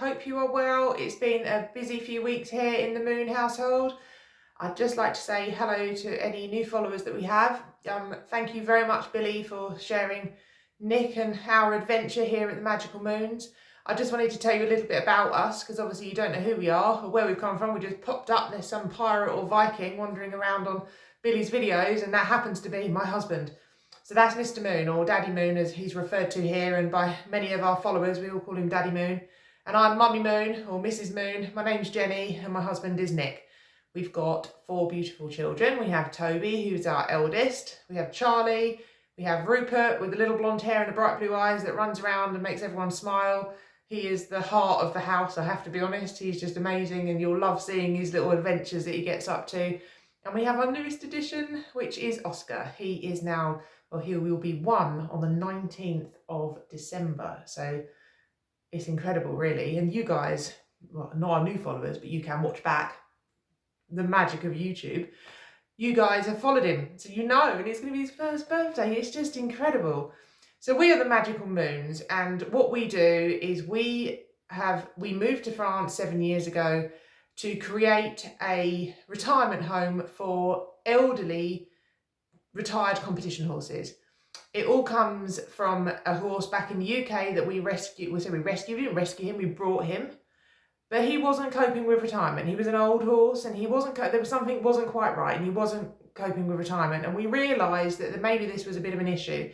hope you are well. It's been a busy few weeks here in the Moon household. I'd just like to say hello to any new followers that we have. Thank you very much, Billy, for sharing Nick and our adventure here at the Magical Moons. I just wanted to tell you a little bit about us, because obviously you don't know who we are or where we've come from. We just popped up, there's some pirate or Viking wandering around on Billy's videos, and that happens to be my husband. So that's Mr. Moon, or Daddy Moon as he's referred to here, and by many of our followers we all call him Daddy Moon. And I'm Mummy Moon, or Mrs. Moon. My name's Jenny and my husband is Nick. We've got 4 beautiful children. We have Toby, who's our eldest. We have Charlie. We have Rupert with the little blonde hair and the bright blue eyes that runs around and makes everyone smile. He is the heart of the house, I have to be honest. He's just amazing, and you'll love seeing his little adventures that he gets up to. And we have our newest addition, which is Oscar. He is now, well, he will be 1 on the 19th of December. So it's incredible, really. And you guys, well, not our new followers, but you can watch back the magic of YouTube. You guys have followed him, so you know, and it's going to be his first birthday. It's just incredible. So we are the Magical Moons, and what we do is we moved to France 7 years ago to create a retirement home for elderly retired competition horses. It all comes from a horse back in the UK that we rescued. We didn't rescue him, we brought him. But he wasn't coping with retirement. He was an old horse, and there was something wasn't quite right, and he wasn't coping with retirement. And we realised that maybe this was a bit of an issue.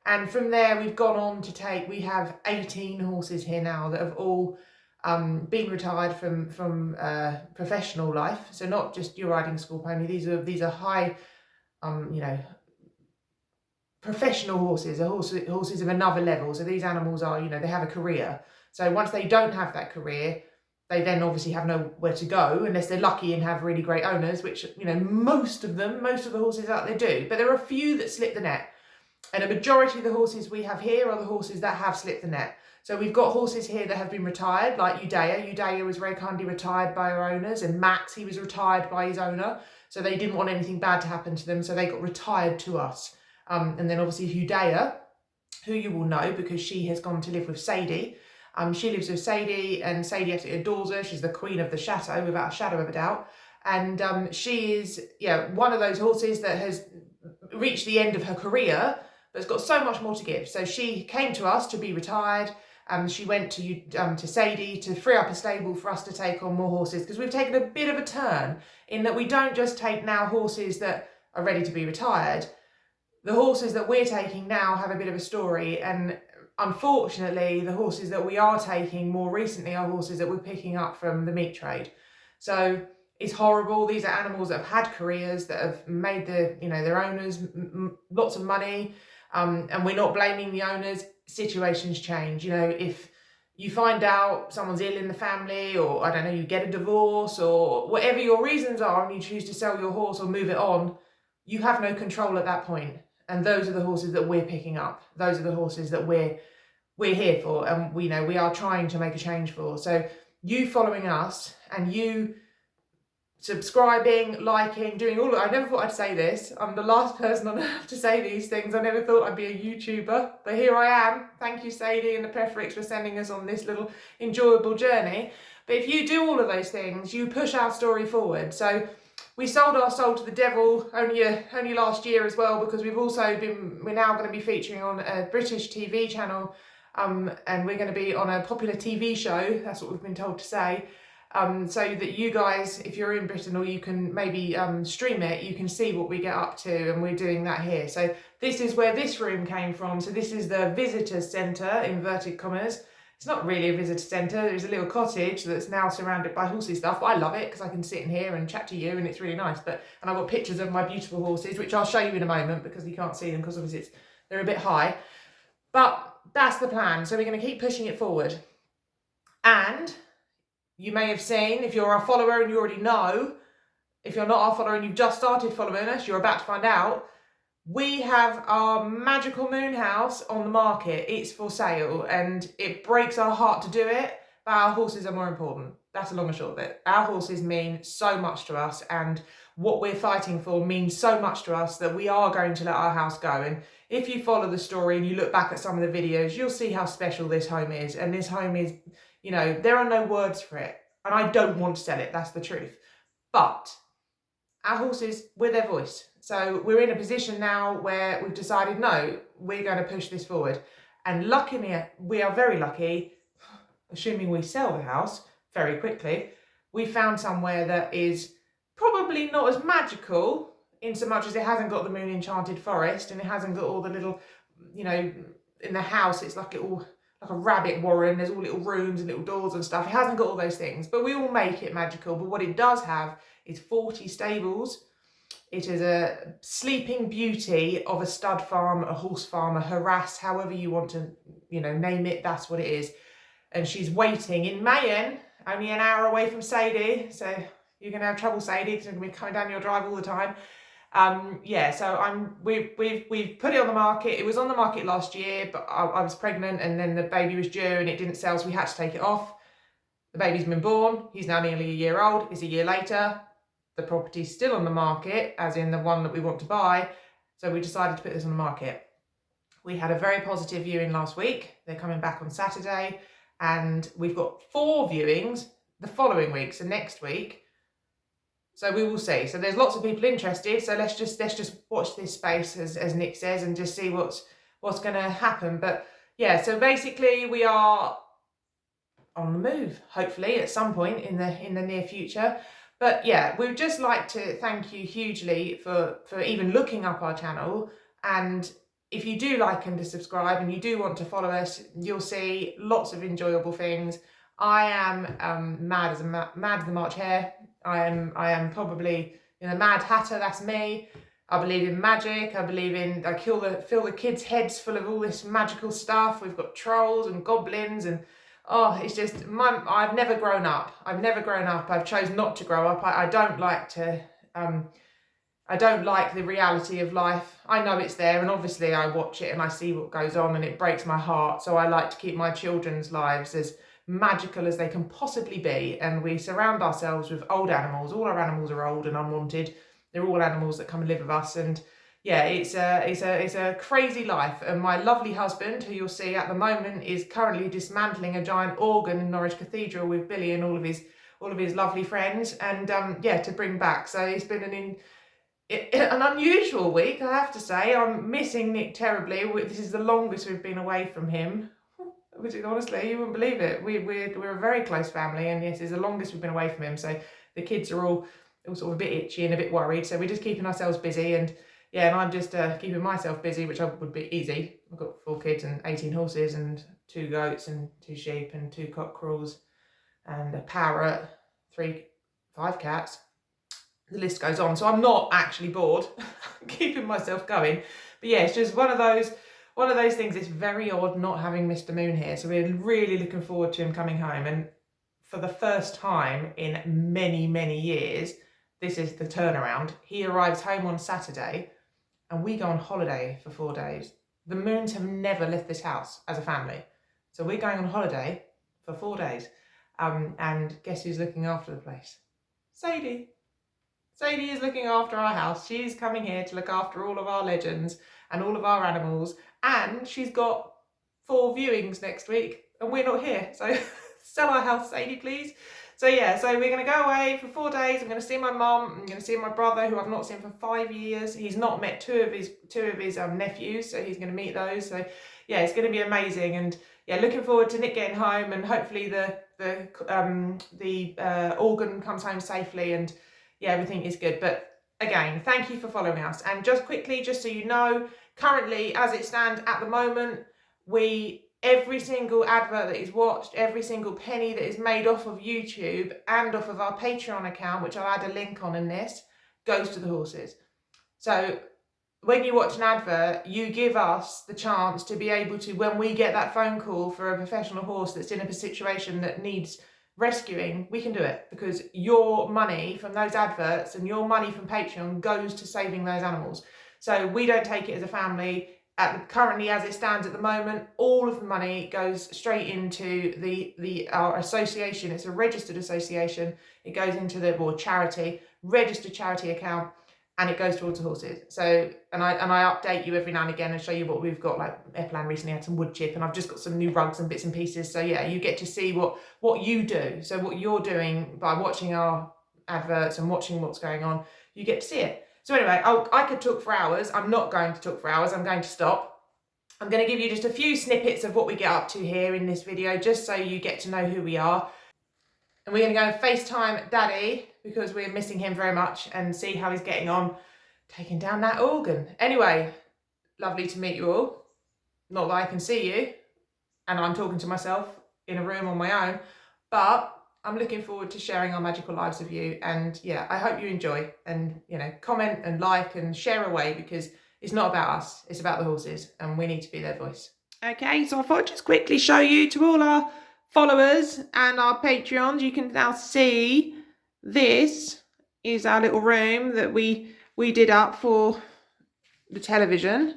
And from there, we've gone on to we have 18 horses here now that have all been retired from professional life. So not just your riding school pony. These are high, professional horses, horses of another level. So these animals are, they have a career. So once they don't have that career, they then obviously have nowhere to go unless they're lucky and have really great owners, which, most of the horses out there do. But there are a few that slip the net. And a majority of the horses we have here are the horses that have slipped the net. So we've got horses here that have been retired, like Udea. Udea was very kindly retired by her owners, and Max, he was retired by his owner. So they didn't want anything bad to happen to them, so they got retired to us. And then obviously Udea, who you will know because she has gone to live with Sadie. She lives with Sadie, and Sadie absolutely adores her. She's the queen of the chateau, without a shadow of a doubt. And she is, one of those horses that has reached the end of her career, but has got so much more to give. So she came to us to be retired. She went to Sadie to free up a stable for us to take on more horses, because we've taken a bit of a turn in that we don't just take now horses that are ready to be retired. The horses that we're taking now have a bit of a story, and unfortunately, the horses that we are taking more recently are horses that we're picking up from the meat trade. So it's horrible. These are animals that have had careers, that have made their owners lots of money, and we're not blaming the owners. Situations change. If you find out someone's ill in the family, or I don't know, you get a divorce, or whatever your reasons are, and you choose to sell your horse or move it on, you have no control at that point. And those are the horses that we're picking up. Those are the horses that we're here for, and we are trying to make a change for. So you following us and you subscribing, liking, doing all of I never thought I'd say this. I'm the last person on earth to say these things. I never thought I'd be a YouTuber, but here I am. Thank you, Sadie and the Preferix, for sending us on this little enjoyable journey. But if you do all of those things, you push our story forward. So we sold our soul to the devil only last year as well, because we're now going to be featuring on a British TV channel, and we're going to be on a popular TV show. That's what we've been told to say. So that you guys, if you're in Britain, or you can maybe stream it, you can see what we get up to, and we're doing that here. So this is where this room came from. So this is the visitor centre, inverted commas. It's not really a visitor centre. There's a little cottage that's now surrounded by horsey stuff, but I love it because I can sit in here and chat to you, and it's really nice. And I've got pictures of my beautiful horses, which I'll show you in a moment, because you can't see them because obviously they're a bit high. But that's the plan. So we're going to keep pushing it forward. And you may have seen, if you're our follower and you already know, if you're not our follower and you've just started following us, you're about to find out, we have our Magical Moon house on the market. It's for sale, and it breaks our heart to do it, but our horses are more important. That's the long and short of it. Our horses mean so much to us, and what we're fighting for means so much to us that we are going to let our house go. And if you follow the story and you look back at some of the videos, you'll see how special this home is. And this home is You know, there are no words for it. And I don't want to sell it, that's the truth. But our horses, we're their voice. So we're in a position now where we've decided, no, we're going to push this forward. And luckily, we are very lucky, assuming we sell the house very quickly, we found somewhere that is probably not as magical in so much as it hasn't got the moon enchanted forest and it hasn't got all the little, you know, in the house it's like like a rabbit warren, there's all little rooms and little doors and stuff. It hasn't got all those things, but we will make it magical. But what it does have is 40 stables. It is a sleeping beauty of a stud farm, a horse farm, a harass, however you want to, you know, name it, that's what it is. And she's waiting in Mayen, only an hour away from Sadie, so you're going to have trouble, Sadie, because I'm going to be coming down your drive all the time. Yeah, so we've put it on the market. It was on the market last year, but I was pregnant and then the baby was due and it didn't sell, so we had to take it off. The baby's been born. He's now nearly a year old. It's a year later. The property's still on the market, as in the one that we want to buy. So we decided to put this on the market. We had a very positive viewing last week. They're coming back on Saturday, and we've got 4 viewings the following week, so next week. So we will see. So there's lots of people interested. So let's just watch this space, as Nick says, and just see what's going to happen. But yeah, so basically we are on the move, hopefully at some point in the near future. But yeah, we'd just like to thank you hugely for even looking up our channel. And if you do like and to subscribe and you do want to follow us, you'll see lots of enjoyable things. I am mad as the March hare. I am probably, you know, Mad Hatter, that's me. I believe in magic. I believe in, I fill the kids' heads full of all this magical stuff. We've got trolls and goblins and, oh, it's just, I've never grown up. I've chosen not to grow up. I don't like to, I don't like the reality of life. I know it's there, and obviously I watch it and I see what goes on and it breaks my heart. So I like to keep my children's lives as magical as they can possibly be. And we surround ourselves with old animals. All our animals are old and unwanted. They're all animals that come and live with us. And yeah, it's a crazy life. And my lovely husband, who you'll see at the moment, is currently dismantling a giant organ in Norwich Cathedral with Billy and all of his lovely friends. And yeah, to bring back. So it's been an unusual week, I have to say. I'm missing Nick terribly. This is the longest we've been away from him. Which is, honestly, you wouldn't believe it. We're a very close family, and yes, it's the longest we've been away from him. So the kids are all sort of a bit itchy and a bit worried. So we're just keeping ourselves busy, and yeah, and I'm just keeping myself busy, which would be easy. I've got 4 kids and 18 horses and 2 goats and 2 sheep and 2 cockerels and a parrot, 5 cats. The list goes on. So I'm not actually bored. I'm keeping myself going. But yeah, it's just one of those things. It's very odd not having Mr. Moon here. So we're really looking forward to him coming home. And for the first time in many, many years, this is the turnaround. He arrives home on Saturday and we go on holiday for 4 days. The Moons have never left this house as a family. So we're going on holiday for 4 days. And guess who's looking after the place? Sadie. Sadie is looking after our house. She's coming here to look after all of our legends and all of our animals. And she's got 4 viewings next week and we're not here. So sell our house, Sadie, please. So yeah, so we're going to go away for 4 days. I'm going to see my mum. I'm going to see my brother, who I've not seen for 5 years. He's not met two of his nephews, so he's going to meet those. So yeah, it's going to be amazing. And yeah, looking forward to Nick getting home, and hopefully the organ comes home safely, and yeah, everything is good. But again, thank you for following us. And just quickly, just so you know, currently, as it stands at the moment, every single advert that is watched, every single penny that is made off of YouTube and off of our Patreon account, which I'll add a link on in this, goes to the horses. So when you watch an advert, you give us the chance to be able to, when we get that phone call for a professional horse that's in a situation that needs rescuing, we can do it, because your money from those adverts and your money from Patreon goes to saving those animals. So we don't take it as a family. Currently, as it stands at the moment, all of the money goes straight into our association. It's a registered association. It goes into the charity, registered charity account. and it goes towards the horses. So, and I update you every now and again and show you what we've got. Like Eplan recently had some wood chip, and I've just got some new rugs and bits and pieces. So yeah, you get to see what you do. So what you're doing by watching our adverts and watching what's going on, you get to see it. So anyway, I could talk for hours. I'm not going to talk for hours. I'm going to stop. I'm going to give you just a few snippets of what we get up to here in this video, just so you get to know who we are. And we're going to go and FaceTime Daddy, because we're missing him very much, and see how he's getting on taking down that organ. Anyway, lovely to meet you all. Not that I can see you, and I'm talking to myself in a room on my own, but I'm looking forward to sharing our magical lives with you. And yeah, I hope you enjoy, and you know, comment and like and share away, because it's not about us, it's about the horses, and we need to be their voice. Okay, so I thought I'd just quickly show you to all our followers and our Patreons. You can now see this is our little room that we did up for the television.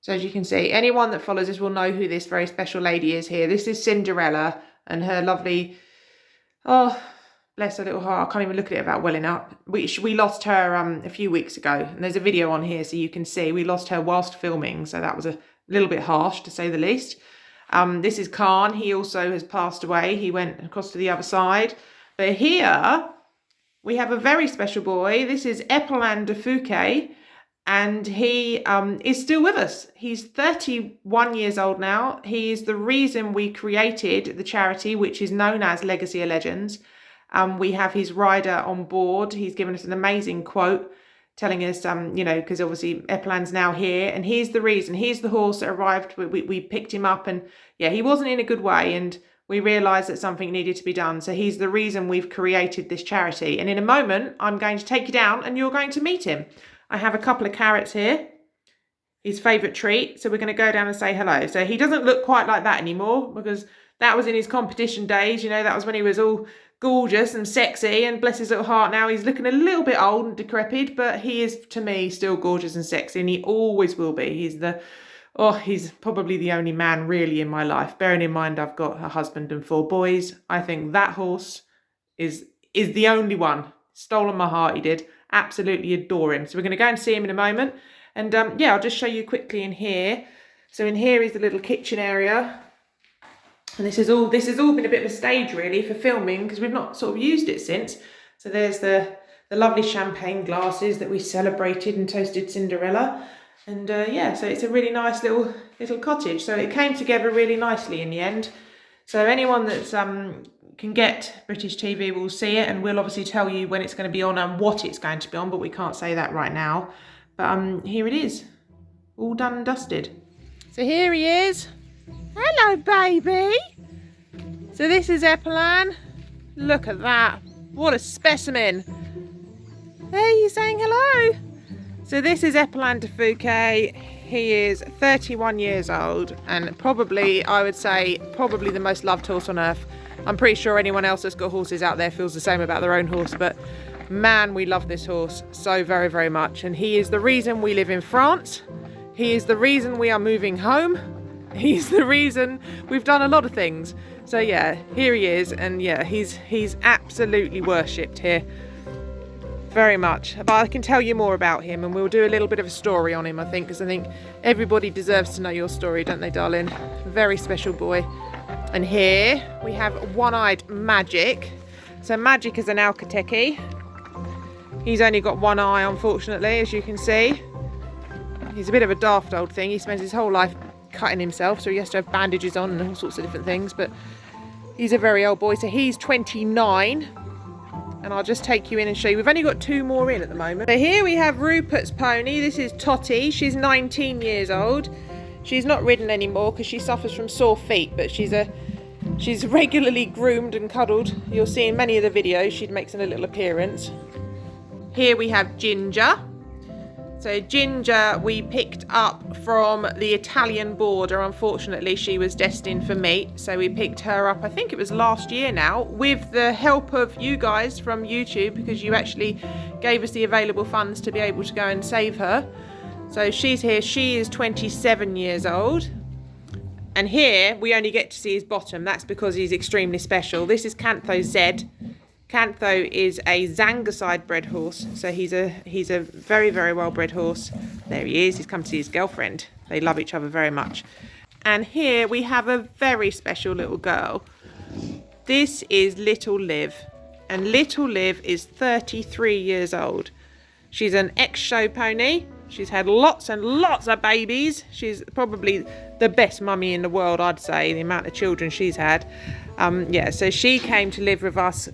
So as you can see, anyone that follows us will know who this very special lady is here. This is Cinderella and her lovely, oh, bless her little heart. I can't even look at it about welling up. We lost her a few weeks ago, and there's a video on here so you can see we lost her whilst filming. So that was a little bit harsh, to say the least. This is Khan. He also has passed away. He went across to the other side. But here we have a very special boy. This is Eplan de Fouquet, and he is still with us. He's 31 years old now. He is the reason we created the charity, which is known as Legacy of Legends. We have his rider on board. He's given us an amazing quote telling us, you know, because obviously Eplan's now here, and he's the reason. He's the horse that arrived. We picked him up, and yeah, he wasn't in a good way, and we realised that something needed to be done. So he's the reason we've created this charity. And in a moment, I'm going to take you down and you're going to meet him. I have a couple of carrots here, his favourite treat. So we're going to go down and say hello. So he doesn't look quite like that anymore, because that was in his competition days. You know, that was when he was all gorgeous and sexy, and bless his little heart, now he's looking a little bit old and decrepit, but he is, to me, still gorgeous and sexy, and he always will be. He's probably the only man really in my life, bearing in mind I've got a husband and 4 boys. I think that horse is the only one. Stolen my heart, he did. Absolutely adore him. So we're going to go and see him in a moment, and yeah, I'll just show you quickly in here. So in here is the little kitchen area. And this has all been a bit of a stage really for filming, because we've not sort of used it since. So there's the lovely champagne glasses that we celebrated and toasted Cinderella. And yeah, so it's a really nice little cottage. So it came together really nicely in the end. So anyone that's can get British TV will see it, and we'll obviously tell you when it's going to be on and what it's going to be on, but we can't say that right now. But here it is, all done and dusted. So here he is. Hello, baby. So this is Eplan. Look at that. What a specimen. There, you saying hello. So this is Eplan de Fouquet. He is 31 years old, and probably, I would say, probably the most loved horse on earth. I'm pretty sure anyone else that's got horses out there feels the same about their own horse, but man, we love this horse so very, very much. And he is the reason we live in France. He is the reason we are moving home. He's the reason we've done a lot of things. So yeah, here he is, and yeah, he's absolutely worshipped here. Very much. But I can tell you more about him, and we'll do a little bit of a story on him, I think, because I think everybody deserves to know your story, don't they, darling? Very special boy. And here we have one-eyed Magic. So Magic is an Alcateki. He's only got one eye, unfortunately, as you can see. He's a bit of a daft old thing. He spends his whole life cutting himself, so he has to have bandages on and all sorts of different things, but he's a very old boy. So he's 29, and I'll just take you in and show you. We've only got 2 more in at the moment. So here we have Rupert's pony. This is Totty. She's 19 years old. She's not ridden anymore because she suffers from sore feet, but she's regularly groomed and cuddled. You'll see in many of the videos she makes a little appearance. Here we have Ginger. So Ginger we picked up from the Italian border. Unfortunately, she was destined for meat, so we picked her up, I think it was last year now, with the help of you guys from YouTube, because you actually gave us the available funds to be able to go and save her. So she's here. She is 27 years old. And here we only get to see his bottom. That's because he's extremely special. This is Cantho Z. Cantho is a Zangerside bred horse, so he's a very, very well bred horse. There he is. He's come to see his girlfriend. They love each other very much. And here we have a very special little girl. This is Little Liv, and Little Liv is 33 years old. She's an ex-show pony. She's had lots and lots of babies. She's probably the best mummy in the world, I'd say, the amount of children she's had. Yeah, so she came to live with us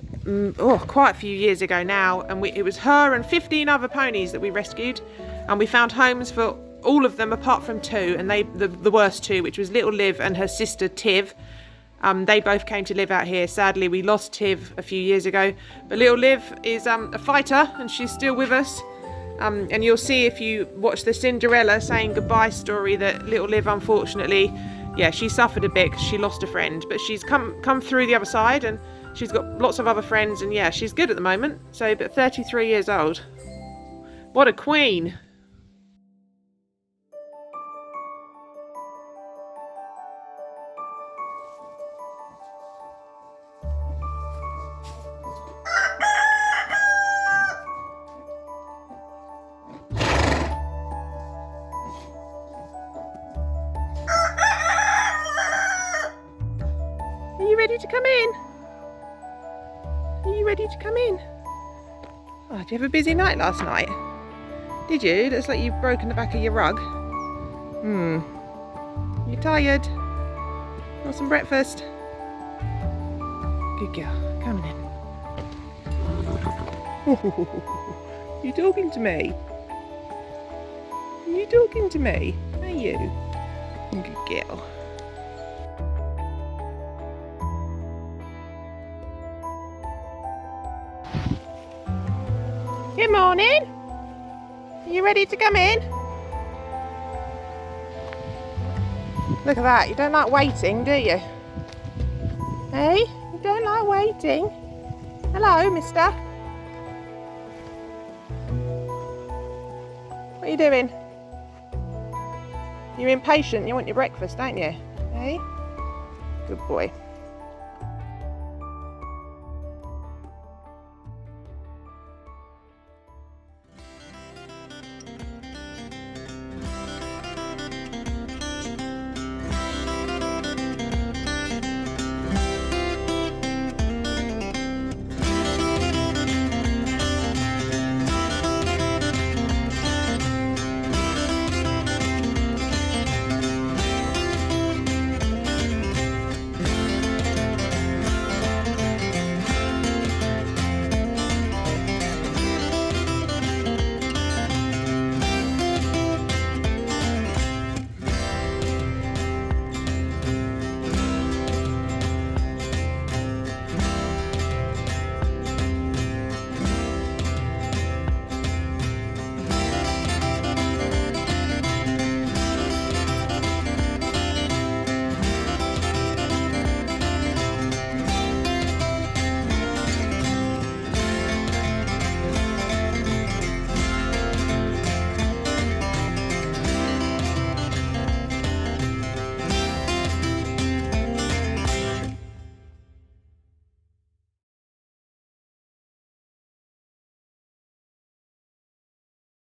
quite a few years ago now, and it was her and 15 other ponies that we rescued, and we found homes for all of them apart from two, and the worst two, which was Little Liv and her sister Tiv. They both came to live out here. Sadly, we lost Tiv a few years ago, but Little Liv is a fighter, and she's still with us. And you'll see if you watch the Cinderella saying goodbye story that Little Liv, unfortunately, yeah, she suffered a bit because she lost a friend, but she's come through the other side, and she's got lots of other friends, and yeah, she's good at the moment. So, but 33 years old. What a queen. Are you ready to come in? Are you ready to come in? Oh, did you have a busy night last night? Did you? Looks like you've broken the back of your rug. You tired? Want some breakfast? Good girl. Come in. You talking to me? Are you talking to me? Are you? Good girl. Good morning. Are you ready to come in? Look at that. You don't like waiting, do you? Hey? You don't like waiting? Hello, mister. What are you doing? You're impatient. You want your breakfast, don't you? Hey? Good boy.